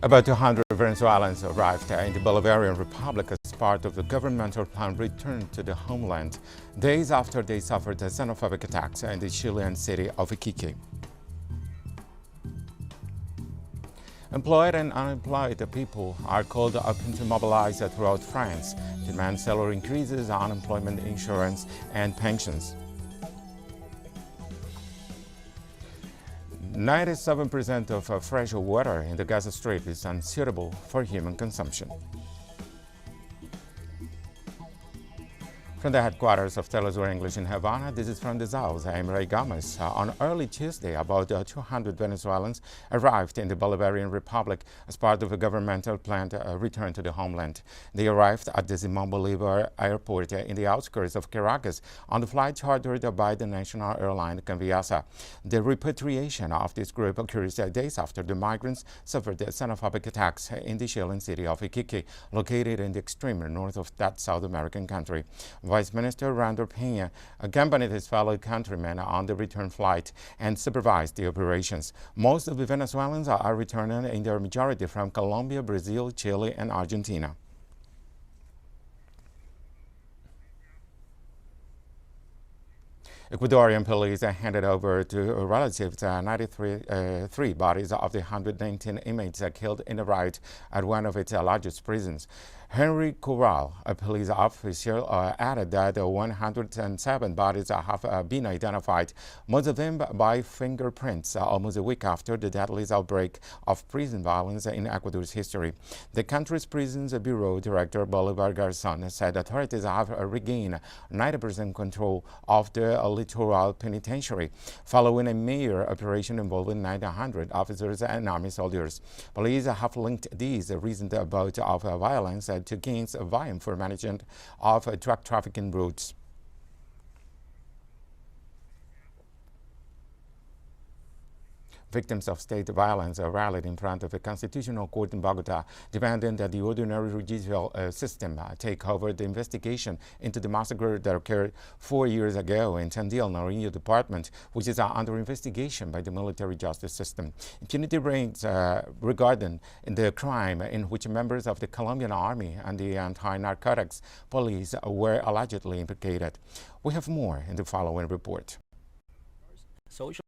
About 200 Venezuelans arrived in the Bolivarian Republic as part of the governmental plan return to the homeland, days after they suffered xenophobic attacks in the Chilean city of Iquique. Employed and unemployed people are called upon to mobilize throughout France to demand salary increases, unemployment insurance, and pensions. 97% of fresh water in the Gaza Strip is unsuitable for human consumption. From the headquarters of Telesur English in Havana, this is from the South. I'm Ray Gomez. On early Tuesday, about 200 Venezuelans arrived in the Bolivarian Republic as part of a governmental plan to return to the homeland. They arrived at the Simón Bolívar airport in the outskirts of Caracas on the flight chartered by the national airline Conviasa. The repatriation of this group occurs days after the migrants suffered xenophobic attacks in the Chilean city of Iquique, located in the extreme north of that South American country. Vice Minister Randall Peña accompanied his fellow countrymen on the return flight and supervised the operations. Most of the Venezuelans are returning in their majority from Colombia, Brazil, Chile, and Argentina. Ecuadorian police handed over to relatives 93 bodies of the 119 inmates killed in a riot at one of its largest prisons. Henry Corral, a police officer, added that 107 bodies have been identified, most of them by fingerprints, almost a week after the deadliest outbreak of prison violence in Ecuador's history. The country's Prisons Bureau Director Bolivar Garzón said authorities have regained 90% control of the Littoral Penitentiary, following a major operation involving 900 officers and army soldiers. Police have linked these recent bouts of violence to gains via management of drug trafficking routes. Victims of state violence rallied in front of a constitutional court in Bogota, demanding that the ordinary judicial system take over the investigation into the massacre that occurred 4 years ago in Tandil, Nariño Department, which is under investigation by the military justice system. Impunity reigns regarding the crime in which members of the Colombian army and the anti-narcotics police were allegedly implicated. We have more in the following report. Social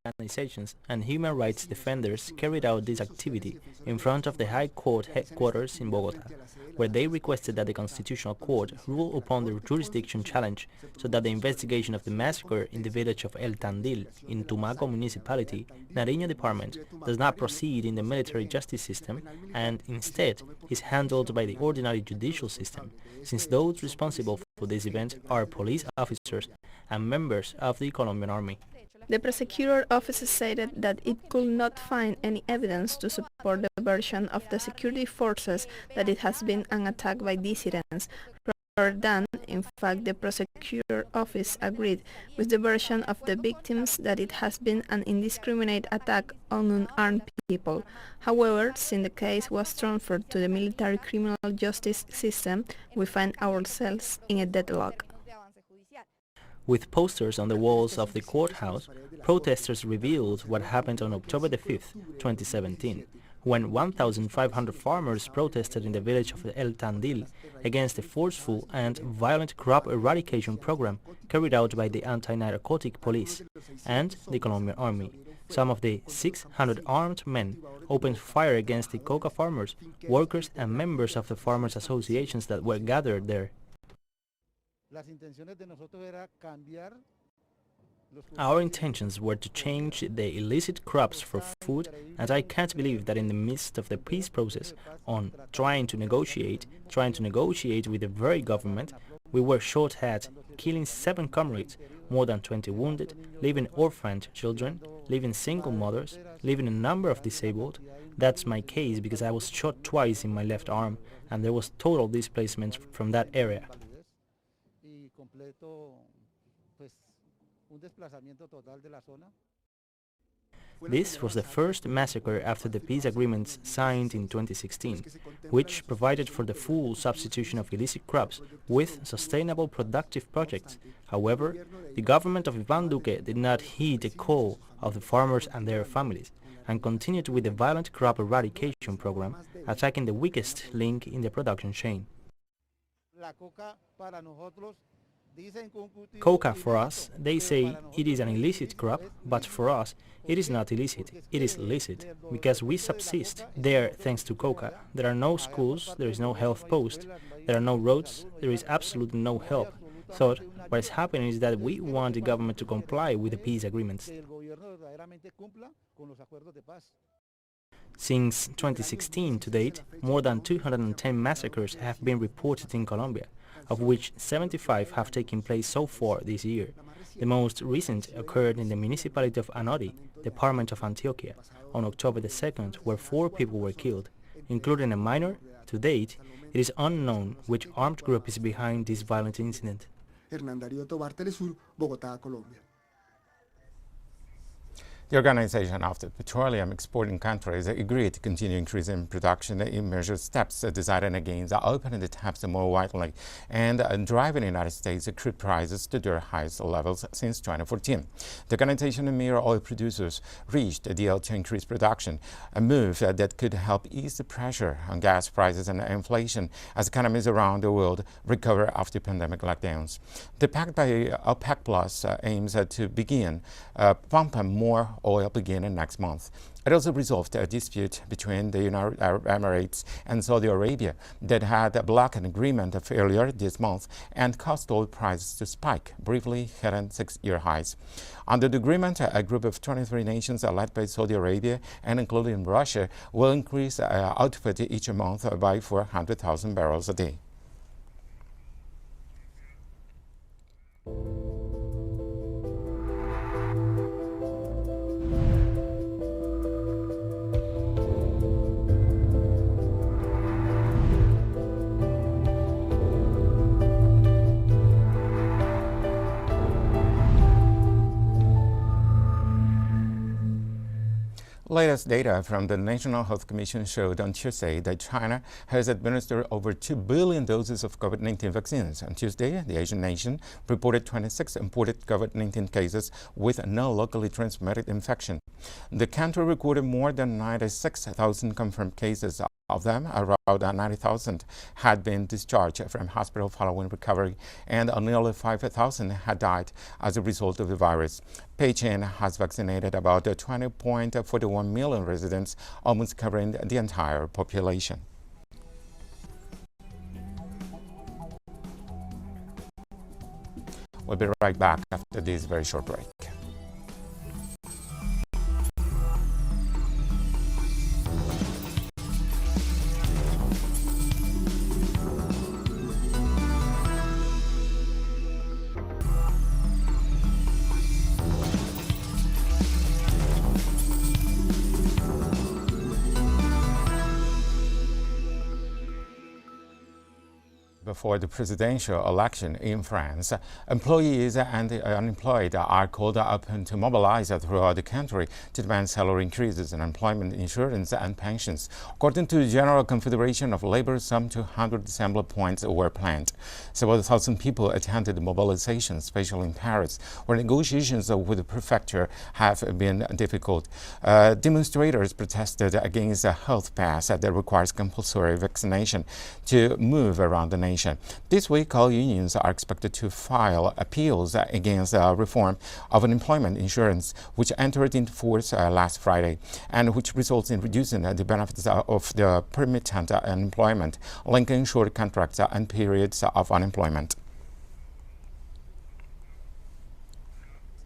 organizations and human rights defenders carried out this activity in front of the High Court headquarters in Bogota, where they requested that the Constitutional Court rule upon the jurisdiction challenge so that the investigation of the massacre in the village of El Tandil in Tumaco Municipality, Nariño Department, does not proceed in the military justice system and instead is handled by the ordinary judicial system, since those responsible for this event are police officers and members of the Colombian army. The prosecutor office stated that it could not find any evidence to support the version of the security forces that it has been an attack by dissidents, rather than, in fact, the prosecutor office agreed with the version of the victims that it has been an indiscriminate attack on unarmed people. However, since the case was transferred to the military criminal justice system, we find ourselves in a deadlock. With posters on the walls of the courthouse, protesters revealed what happened on October the 5th, 2017, when 1,500 farmers protested in the village of El Tandil against the forceful and violent crop eradication program carried out by the anti-narcotic police and the Colombian army. Some of the 600 armed men opened fire against the coca farmers, workers and members of the farmers' associations that were gathered there. Our intentions were to change the illicit crops for food, and I can't believe that in the midst of the peace process on trying to negotiate with the very government, we were shot at, killing 7 comrades, more than 20 wounded, leaving orphaned children, leaving single mothers, leaving a number of disabled. That's my case because I was shot twice in my left arm, and there was total displacement from that area. This was the first massacre after the peace agreements signed in 2016, which provided for the full substitution of illicit crops with sustainable productive projects. However, the government of Iván Duque did not heed the call of the farmers and their families. and continued with the violent crop eradication program, attacking the weakest link in the production chain. Coca for us, they say it is an illicit crop, but for us it is not illicit, it is licit, because we subsist. There, thanks to coca, there are no schools, there is no health post, there are no roads, there is absolutely no help. So what is happening is that we want the government to comply with the peace agreements. Since 2016 to date, more than 210 massacres have been reported in Colombia, of which 75 have taken place so far this year. The most recent occurred in the municipality of Anori, department of Antioquia, on October the 2nd, where 4 people were killed, including a minor. To date, it is unknown which armed group is behind this violent incident. The Organization of the Petroleum Exporting Countries agreed to continue increasing production in measured steps, deciding against opening the taps more widely and driving the United States crude prices to their highest levels since 2014. The organization and major oil producers reached a deal to increase production, a move that could help ease the pressure on gas prices and inflation as economies around the world recover after pandemic lockdowns. The pact by OPEC Plus aims to begin pumping more oil beginning next month. It also resolved a dispute between the United Arab Emirates and Saudi Arabia that had blocked an agreement earlier this month and caused oil prices to spike, briefly hitting 6-year highs. Under the agreement, a group of 23 nations led by Saudi Arabia and including Russia will increase output each month by 400,000 barrels a day. Latest data from the National Health Commission showed on Tuesday that China has administered over 2 billion doses of COVID-19 vaccines. On Tuesday, the Asian nation reported 26 imported COVID-19 cases with no locally transmitted infection. The country recorded more than 96,000 confirmed cases. Of them, around 90,000 had been discharged from hospital following recovery, and nearly 5,000 had died as a result of the virus. Beijing has vaccinated about 20.41 million residents, almost covering the entire population. We'll be right back after this very short break. Before the presidential election in France, employees and the unemployed are called upon to mobilize throughout the country to demand salary increases in employment insurance and pensions. According to the General Confederation of Labor, some 200 assembly points were planned. Several thousand people attended the mobilization, especially in Paris, where negotiations with the prefecture have been difficult. Demonstrators protested against a health pass that requires compulsory vaccination to move around the nation. This week, all unions are expected to file appeals against the reform of unemployment insurance, which entered into force last Friday, and which results in reducing the benefits of the permitted unemployment, linking short contracts and periods of unemployment.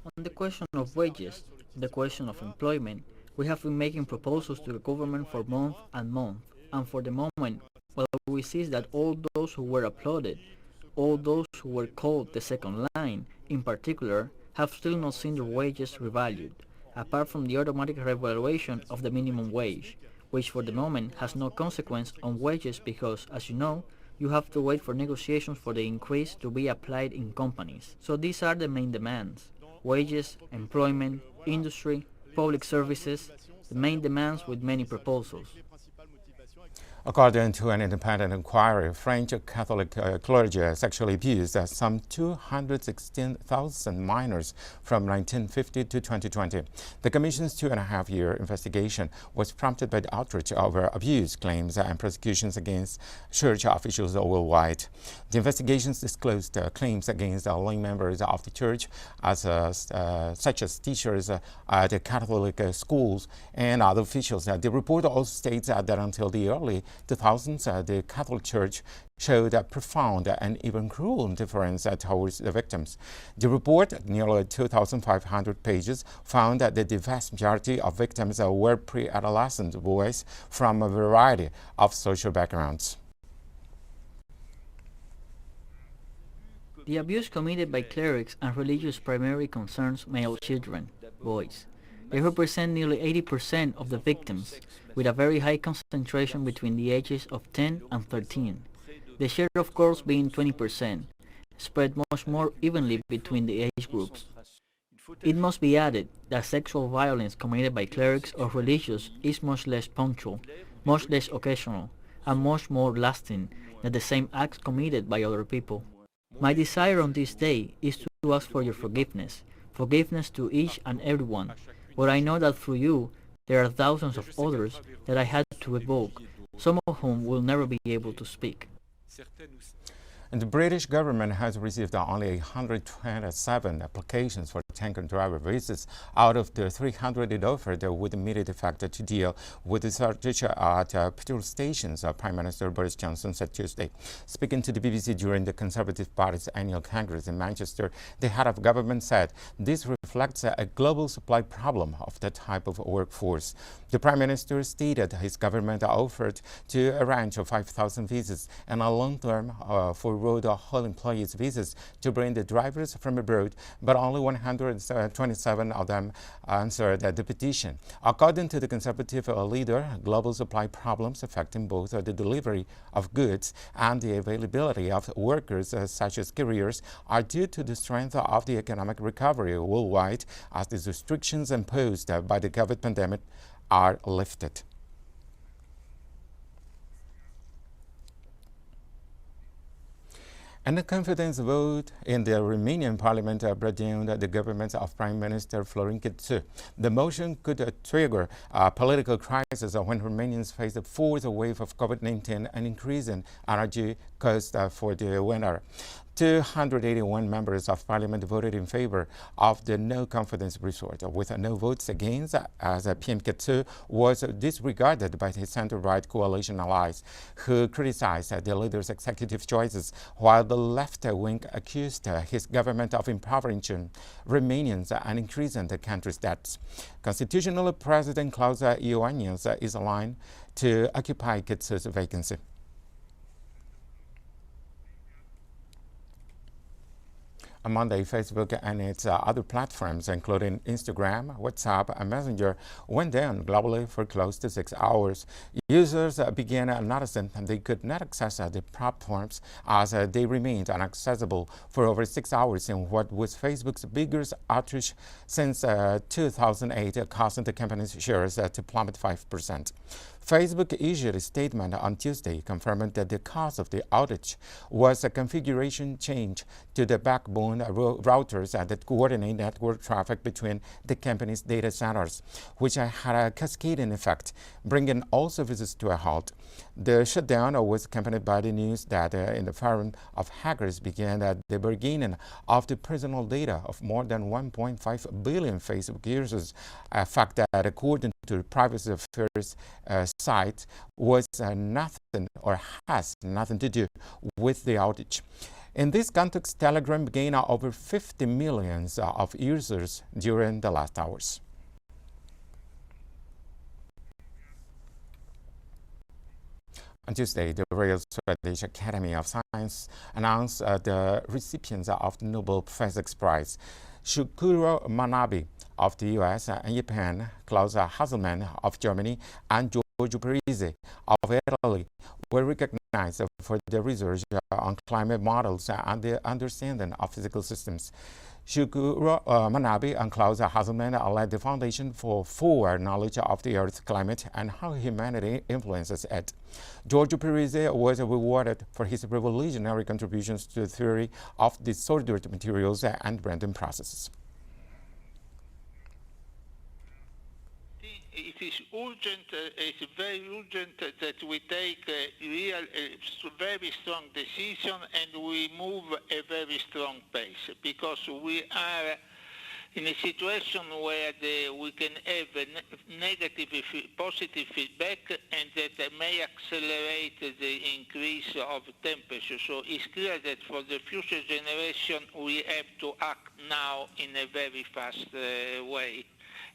On the question of wages, the question of employment, we have been making proposals to the government for month and month, and for the moment, what we see is that all those who were applauded, all those who were called the second line, in particular, have still not seen their wages revalued, apart from the automatic revaluation of the minimum wage, which for the moment has no consequence on wages because, as you know, you have to wait for negotiations for the increase to be applied in companies. So these are the main demands: wages, employment, industry, public services, the main demands with many proposals. According to an independent inquiry, French Catholic clergy sexually abused some 216,000 minors from 1950 to 2020. The Commission's 2.5-year investigation was prompted by the outrage over abuse claims and prosecutions against church officials worldwide. The investigations disclosed claims against lay members of the church, such as teachers at the Catholic schools and other officials. The report also states that until the early 2000s, the Catholic Church showed a profound and even cruel indifference towards the victims. The report, nearly 2,500 pages, found that the vast majority of victims were pre-adolescent boys from a variety of social backgrounds. The abuse committed by clerics and religious primarily concerns male children, boys. They represent nearly 80% of the victims, with a very high concentration between the ages of 10 and 13. The share of girls being 20%, spread much more evenly between the age groups. It must be added that sexual violence committed by clerics or religious is much less punctual, much less occasional, and much more lasting than the same acts committed by other people. My desire on this day is to ask for your forgiveness to each and everyone, but I know that through you there are thousands of others that I had to evoke, some of whom will never be able to speak. And the British government has received only 127 applications for tanker driver visas out of the 300 it offered with immediate effect to deal with the shortage at petrol stations, Prime Minister Boris Johnson said Tuesday. Speaking to the BBC during the Conservative Party's annual Congress in Manchester, the head of government said this reflects a global supply problem of that type of workforce. The Prime Minister stated his government offered to arrange 5,000 visas and a long-term for road haul employees visas to bring the drivers from abroad, but only 127 of them answered the petition. According to the Conservative leader, global supply problems affecting both the delivery of goods and the availability of workers, such as carriers, are due to the strength of the economic recovery worldwide as the restrictions imposed by the COVID pandemic are lifted. And a confidence vote in the Romanian parliament brought down the government of Prime Minister Florin Câțu. The motion could trigger a political crisis when Romanians face a fourth wave of COVID-19 and increase in energy costs for the winter. 281 members of parliament voted in favor of the no confidence resort, with no votes against, as PM Câțu was disregarded by his center-right coalition allies, who criticized the leader's executive choices, while the left wing accused his government of impoverishing Romanians and increasing the country's debts. Constitutional President Klaus Iohannis is aligned to occupy Câțu's vacancy. On Monday, Facebook and its other platforms, including Instagram, WhatsApp, and Messenger, went down globally for close to 6 hours. Users began noticing they could not access the platforms as they remained inaccessible for over 6 hours in what was Facebook's biggest outage since 2008, causing the company's shares to plummet 5%. Facebook issued a statement on Tuesday confirming that the cause of the outage was a configuration change to the backbone routers that coordinate network traffic between the company's data centers, which had a cascading effect, bringing all services to a halt. The shutdown was accompanied by the news that in the forum of hackers began the bargaining of the personal data of more than 1.5 billion Facebook users, a fact that, according to the Privacy Affairs site, was nothing or has nothing to do with the outage. In this context, Telegram gained over 50 million of users during the last hours. On Tuesday, the Royal Swedish Academy of Science announced the recipients of the Nobel Physics Prize. Shukuro Manabe of the US and Japan, Klaus Hasselmann of Germany, and Giorgio Parisi of Italy were recognized for their research on climate models and the understanding of physical systems. Shukuro Manabe and Klaus Hasselmann led the Foundation for Forward Knowledge of the Earth's Climate and How Humanity Influences It. Giorgio Parisi was rewarded for his revolutionary contributions to the theory of disordered materials and random processes. It is urgent, it's very urgent that we take a very strong decision and we move a very strong pace, because we are in a situation where we can have negative, positive feedback, and that may accelerate the increase of temperature. So it's clear that for the future generation we have to act now in a very fast way,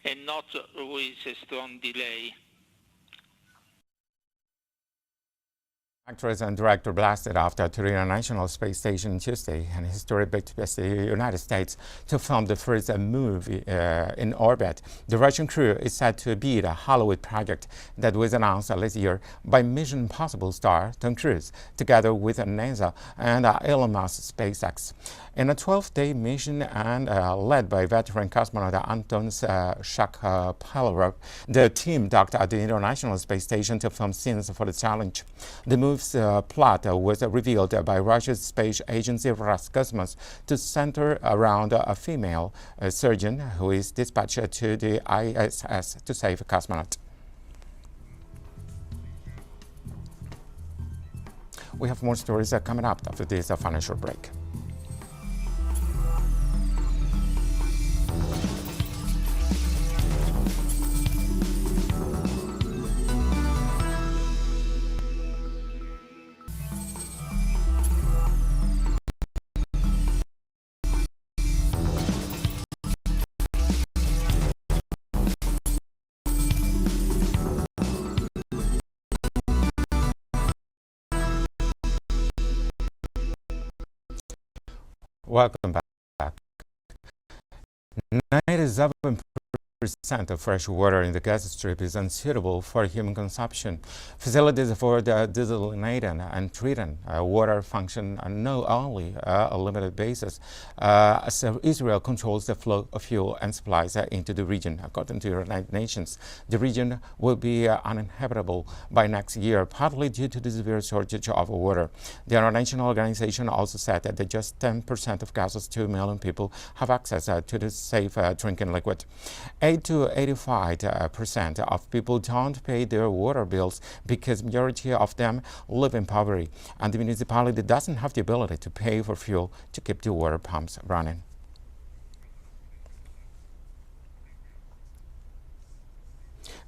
and not with a strong delay. Actress and director blasted off the International Space Station Tuesday, and history bid the United States to film the first movie in orbit. The Russian crew is said to be the Hollywood project that was announced this year by Mission Impossible star Tom Cruise, together with NASA and Elon Musk's SpaceX. In a 12-day mission and led by veteran cosmonaut Anton Shakapalov, the team docked at the International Space Station to film scenes for the challenge. The move's plot was revealed by Russia's space agency Roscosmos to center around a female surgeon who is dispatched to the ISS to save a cosmonaut. We have more stories coming up after this financial break. Welcome back. 97% of fresh water in the Gaza Strip is unsuitable for human consumption. Facilities for the desalinating and treating water function not only a limited basis, as Israel controls the flow of fuel and supplies into the region. According to the United Nations, the region will be uninhabitable by next year, partly due to the severe shortage of water. The international organization also said that just 10% of Gaza's 2 million people have access to the safe drinking liquid. 8 to 85% of people don't pay their water bills because majority of them live in poverty, and the municipality doesn't have the ability to pay for fuel to keep the water pumps running.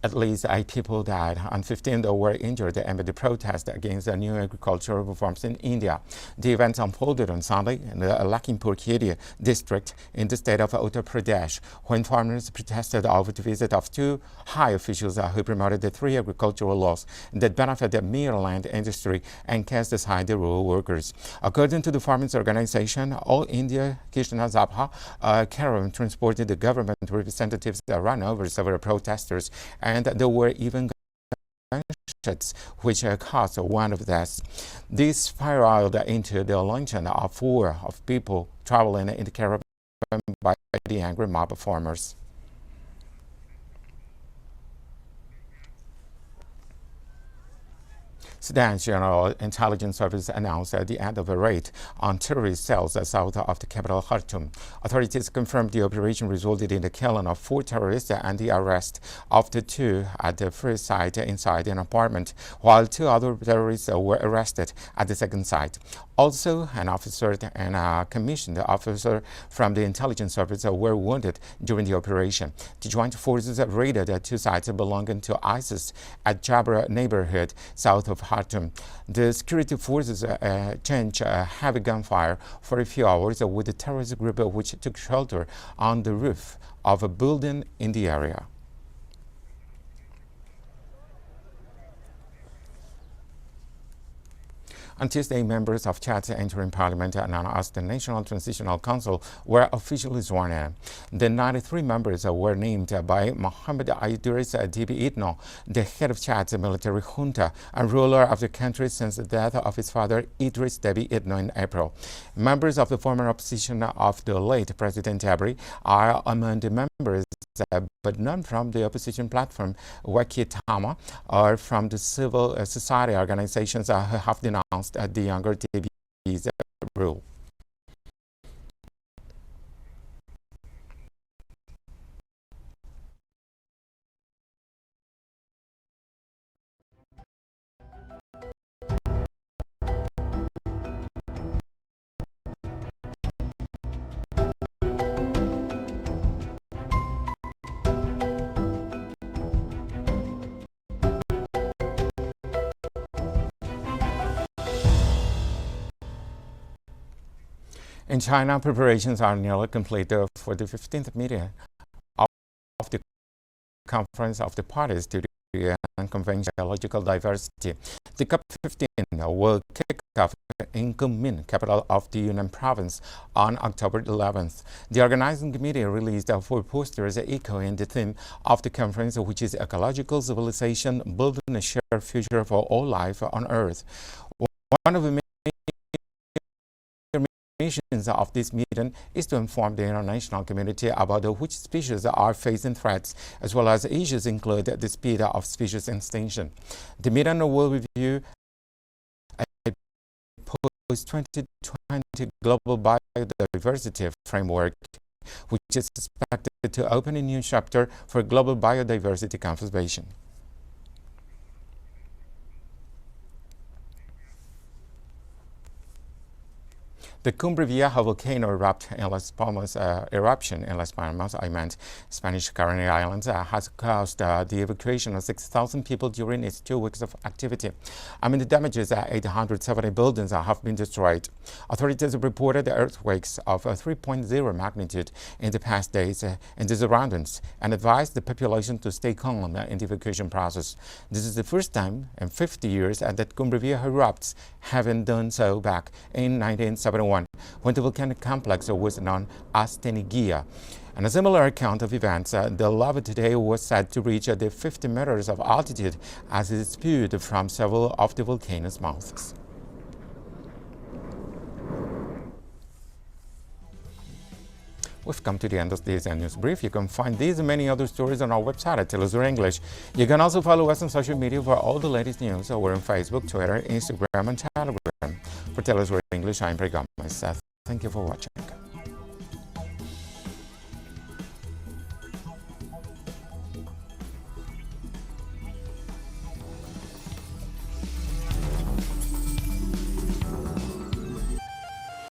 At least 8 people died and 15 were injured amid the protest against the new agricultural reforms in India. The events unfolded on Sunday in the Lakhimpur Kheri district in the state of Uttar Pradesh, when farmers protested over the visit of 2 high officials who promoted the 3 agricultural laws that benefit the mere land industry and cast aside the rural workers. According to the farmers' organization, All India Krishna Sabha, caravan transported the government representatives ran over several protesters, and there were even gunshots, which caused one of deaths. This spiraled into the lynching of 4 of people traveling in the caravan by the angry mob of farmers. Sudan's General Intelligence Service announced the end of a raid on terrorist cells south of the capital Khartoum. Authorities confirmed the operation resulted in the killing of 4 terrorists and the arrest of the 2 at the first site inside an apartment, while 2 other terrorists were arrested at the second site. Also, an officer and a commissioned officer from the intelligence service were wounded during the operation. The joint forces raided 2 sites belonging to ISIS at Jabra neighborhood south of Khartoum. The security forces changed heavy gunfire for a few hours with the terrorist group, which took shelter on the roof of a building in the area. On Tuesday, members of Chad's interim parliament announced the National Transitional Council were officially sworn in. The 93 members were named by Mohamed Idris Déby Itno, the head of Chad's military junta and ruler of the country since the death of his father Idris Déby Itno in April. Members of the former opposition of the late President Déby are among the members, but none from the opposition platform Waki Tama or from the civil society organizations who have denounced the younger Déby's rule. In China, preparations are nearly complete for the 15th meeting of the Conference of the Parties to the UN Convention on Biological Diversity. The COP15 will kick off in Kunming, capital of the Yunnan province, on October 11th. The organizing committee released 4 posters echoing the theme of the conference, which is ecological civilization, building a shared future for all life on Earth. One of the missions of this meeting is to inform the international community about which species are facing threats, as well as issues include the speed of species extinction. The meeting will review a post-2020 global biodiversity framework, which is expected to open a new chapter for global biodiversity conservation. The Cumbre Vieja volcano eruption in Las Palmas, Spanish Canary Islands, has caused the evacuation of 6,000 people during its 2 weeks of activity. Among the damages, 870 buildings have been destroyed. Authorities have reported earthquakes of 3.0 magnitude in the past days in the surroundings and advised the population to stay calm in the evacuation process. This is the first time in 50 years that Cumbre Vieja erupts, having done so back in 1971. When the volcanic complex was known as Teniguia. And a similar account of events, the lava today was said to reach the 50 meters of altitude as it spewed from several of the volcano's mouths. We've come to the end of this news brief. You can find these and many other stories on our website at Telesur English. You can also follow us on social media for all the latest news. We're on Facebook, Twitter, Instagram, and Telegram. For Telesur English, I'm Ray Gomez. Thank you for watching.